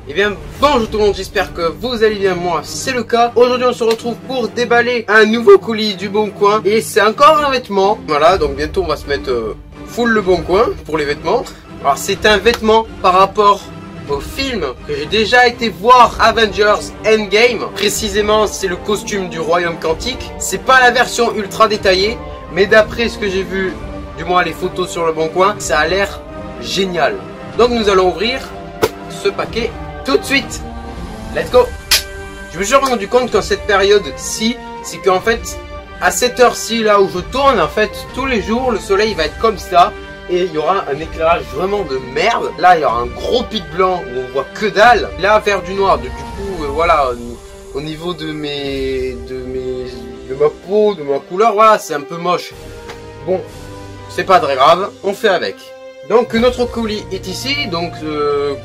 Eh bien bonjour tout le monde, j'espère que vous allez bien, moi c'est le cas. Aujourd'hui on se retrouve pour déballer un nouveau colis du Bon Coin. Et c'est encore un vêtement. Voilà, donc bientôt on va se mettre full le Bon Coin pour les vêtements. Alors c'est un vêtement par rapport au film que j'ai déjà été voir, Avengers Endgame. Précisément c'est le costume du Royaume Quantique. C'est pas la version ultra détaillée, mais d'après ce que j'ai vu, du moins les photos sur le Bon Coin, ça a l'air génial. Donc nous allons ouvrir ce paquet tout de suite. Let's go. Je me suis rendu compte qu'en cette période-ci, c'est qu'en fait, à cette heure-ci, là où je tourne, en fait, tous les jours, le soleil va être comme ça. Et il y aura un éclairage vraiment de merde. Là, il y aura un gros pic blanc où on voit que dalle. Là, vers du noir. Du coup, voilà, au niveau de ma peau, de ma couleur, voilà, c'est un peu moche. Bon, c'est pas très grave, on fait avec. Donc notre colis est ici, donc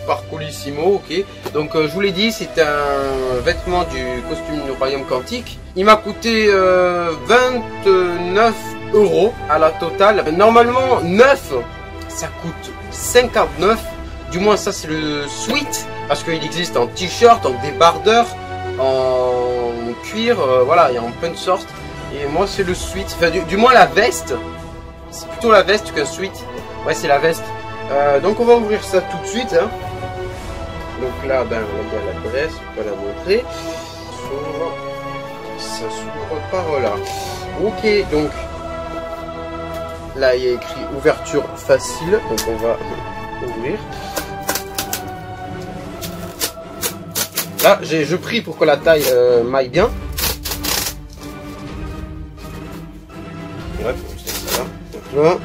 par Colissimo, ok. Donc je vous l'ai dit, c'est un vêtement du costume du Royaume Quantique. Il m'a coûté 29 € à la totale. Normalement 9, ça coûte 59. Du moins ça c'est le sweat, parce qu'il existe en t-shirt, en débardeur, en cuir, voilà, il y a en plein de sortes. Et moi c'est le sweat, enfin du moins la veste. C'est plutôt la veste qu'un sweat. Ouais, c'est la veste. Donc on va ouvrir ça tout de suite. Hein. Donc là, ben, il y a l'adresse, on va la montrer. Ça s'ouvre par là. Ok, donc là il y a écrit ouverture facile. Donc on va ouvrir. Là, je prie pour que la taille m'aille bien. Ouais, c'est ça. Donc là.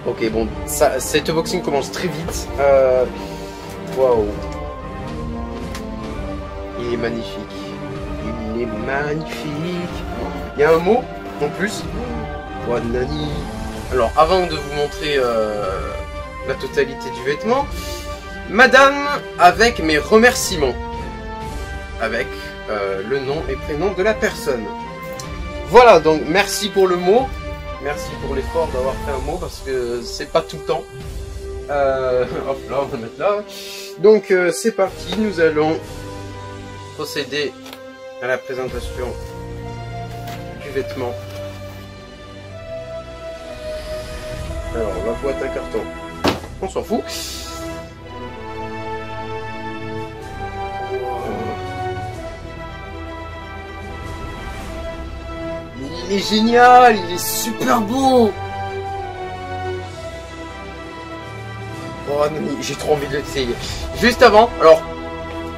Ok, bon, ça, cette unboxing commence très vite. Waouh. Il est magnifique. Il est magnifique. Il y a un mot en plus. Oh, nani. Alors, avant de vous montrer la totalité du vêtement, Madame, avec mes remerciements. Avec le nom et prénom de la personne. Voilà, donc merci pour le mot. Merci pour l'effort d'avoir fait un mot parce que c'est pas tout le temps. Hop là, on va mettre là. Donc c'est parti, nous allons procéder à la présentation du vêtement. Alors la boîte à carton, on s'en fout. Il est génial, il est super beau. Oh non, j'ai trop envie de l'essayer. Juste avant, alors,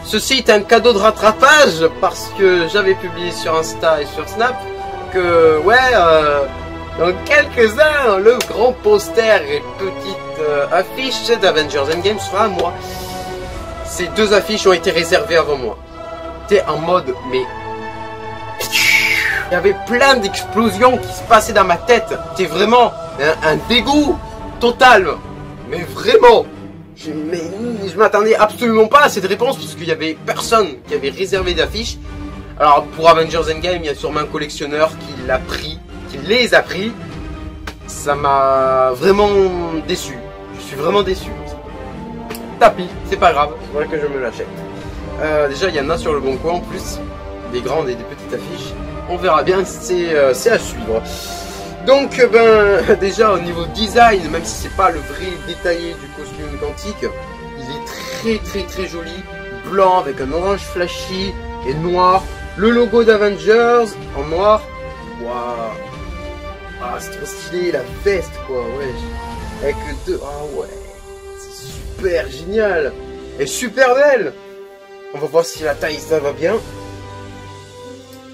ceci est un cadeau de rattrapage parce que j'avais publié sur Insta et sur Snap que, ouais, dans quelques-uns, le grand poster et petite affiche d'Avengers Endgame sera à moi. Ces deux affiches ont été réservées avant moi. T'es en mode, mais... Il y avait plein d'explosions qui se passaient dans ma tête. C'était vraiment un dégoût total. Mais vraiment. Je m'attendais absolument pas à cette réponse parce qu'il y avait personne qui avait réservé d'affiches. Alors pour Avengers Endgame, il y a sûrement un collectionneur qui l'a pris, qui les a pris. Ça m'a vraiment déçu. Je suis vraiment déçu. Tapis, c'est pas grave. C'est vrai que je me l'achète. Déjà, il y en a sur le Bon Coin en plus. Des grandes et des petites affiches. On verra bien, c'est à suivre. Donc ben déjà au niveau design, même si c'est pas le vrai détaillé du costume quantique, il est très joli, blanc avec un orange flashy et noir. Le logo d'Avengers en noir. Waouh. Ah c'est trop stylé, la veste quoi, ouais. Avec deux. Ah ouais. C'est super génial. Et super belle. On va voir si la taille ça va bien.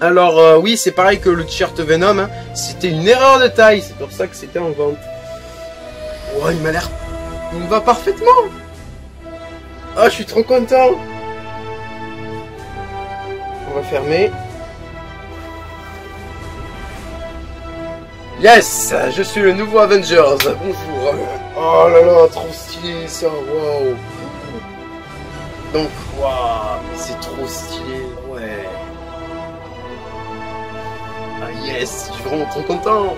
Alors oui, c'est pareil que le t-shirt Venom, hein. C'était une erreur de taille, c'est pour ça que c'était en vente. Oh, il m'a l'air... Il me va parfaitement. Ah, je suis trop content. On va fermer. Yes, je suis le nouveau Avengers. Bonjour. Oh là là, trop stylé ça, waouh. Donc, waouh, c'est trop stylé, ouais. Ah yes, je suis vraiment trop content.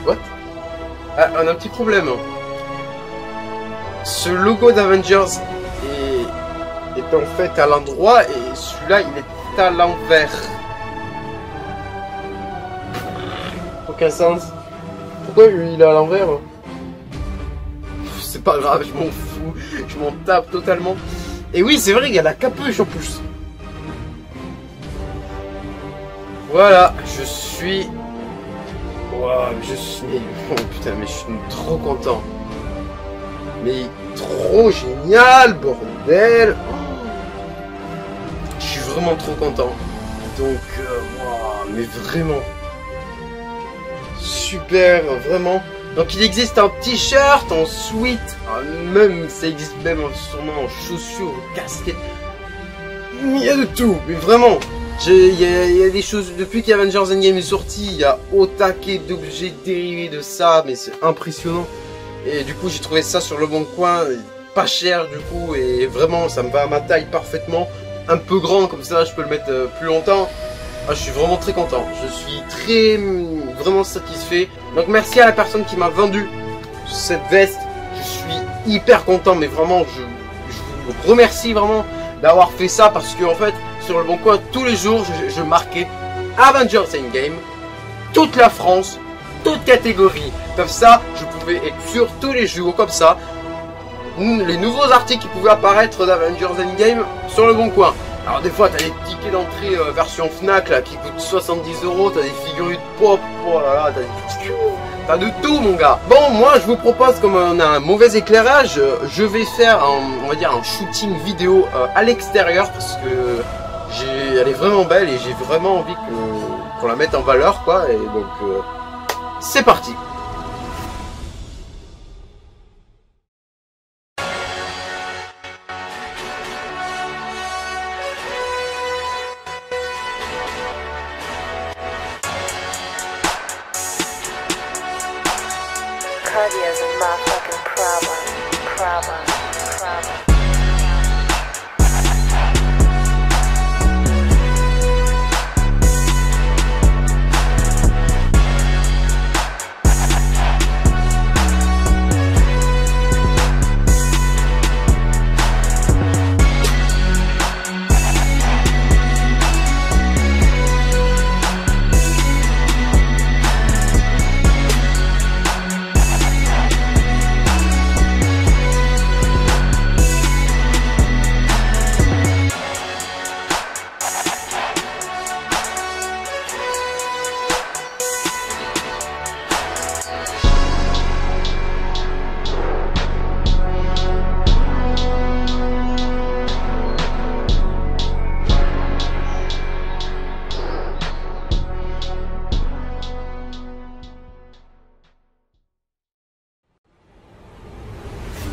What? Ah, on a un petit problème. ce logo d'Avengers est en fait à l'endroit et celui-là il est à l'envers. Aucun sens. Pourquoi lui il est à l'envers? C'est pas grave, je m'en fous, je m'en tape totalement. Et oui, c'est vrai, il y a la capuche en plus. Voilà, je suis... Wow, je suis... Oh putain, mais je suis trop content. Mais trop génial, bordel. Oh. Je suis vraiment trop content. Donc, wow, mais vraiment... Super, vraiment. Donc il existe en t-shirt, en sweat, même ça existe même sûrement en chaussures, en casquettes. Il y a de tout, mais vraiment. Il y a des choses, depuis qu'Avengers Endgame est sorti, il y a au taquet d'objets dérivés de ça, mais c'est impressionnant. Et du coup j'ai trouvé ça sur le bon coin, pas cher du coup, et vraiment ça me va à ma taille parfaitement. Un peu grand comme ça, je peux le mettre plus longtemps. Ah, je suis vraiment très content, je suis vraiment satisfait. Donc merci à la personne qui m'a vendu cette veste, je suis hyper content, mais vraiment je vous remercie vraiment d'avoir fait ça, parce que en fait sur le bon coin tous les jours je marquais Avengers Endgame, toute la France, toute catégorie, comme ça je pouvais être sûr tous les jours comme ça les nouveaux articles qui pouvaient apparaître d'Avengers Endgame sur le bon coin. Alors des fois t'as des tickets d'entrée version Fnac là qui coûtent 70 €, t'as des figurines pop, oh là là, t'as de tout mon gars. Bon, moi je vous propose, comme on a un mauvais éclairage, je vais faire on va dire un shooting vidéo à l'extérieur, parce que elle est vraiment belle et j'ai vraiment envie qu'on la mette en valeur quoi, et donc c'est parti. Cardio's a motherfucking problem.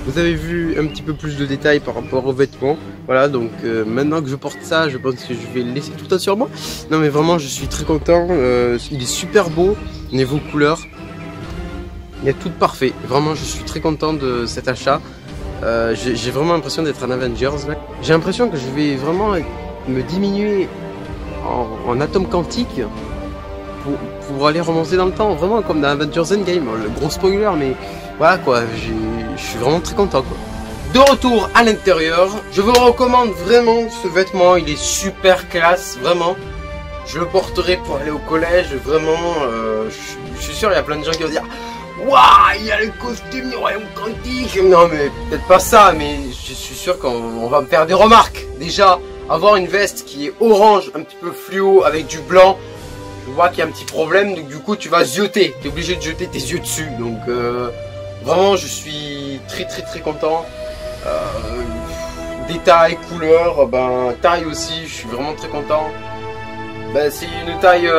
Vous avez vu un petit peu plus de détails par rapport aux vêtements. Voilà, donc maintenant que je porte ça, je pense que je vais laisser tout ça sur moi. Non mais vraiment, je suis très content. Il est super beau, niveau couleur. Il y a tout de parfait. Vraiment, je suis très content de cet achat. J'ai vraiment l'impression d'être un Avengers. J'ai l'impression que je vais vraiment me diminuer en atomes quantiques pour aller remonter dans le temps. Vraiment comme dans Avengers Endgame. Le gros spoiler, mais voilà quoi. Je suis vraiment très content quoi. De retour à l'intérieur, je vous recommande vraiment ce vêtement. Il est super classe, vraiment. Je le porterai pour aller au collège. Vraiment, je suis sûr il y a plein de gens qui vont dire: waouh, il y a le costume du royaume quantique. Non mais peut-être pas ça, mais je suis sûr qu'on va me faire des remarques. Déjà, avoir une veste qui est orange, un petit peu fluo avec du blanc, je vois qu'il y a un petit problème, donc du coup tu vas zioter, tu es obligé de jeter tes yeux dessus. Donc vraiment je suis très content. Détail, couleur, ben taille aussi, je suis vraiment très content. Ben, c'est une taille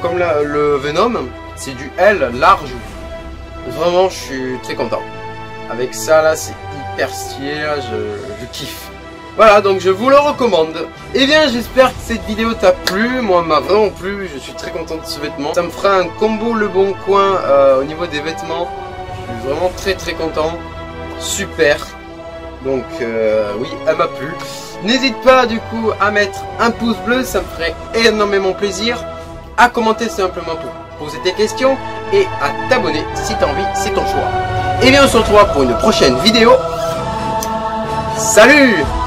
comme le Venom, c'est du L large. Vraiment je suis très content. Avec ça là c'est hyper stylé, je kiffe. Voilà, donc je vous le recommande. Et bien j'espère que cette vidéo t'a plu. Moi m'a vraiment plu, je suis très content de ce vêtement. Ça me fera un combo Le Bon Coin au niveau des vêtements. Je suis vraiment très content. Super. Donc oui, elle m'a plu. N'hésite pas du coup à mettre un pouce bleu, ça me ferait énormément plaisir. À commenter simplement pour poser tes questions. Et à t'abonner si t'as envie, c'est ton choix. Et bien on se retrouve pour une prochaine vidéo. Salut!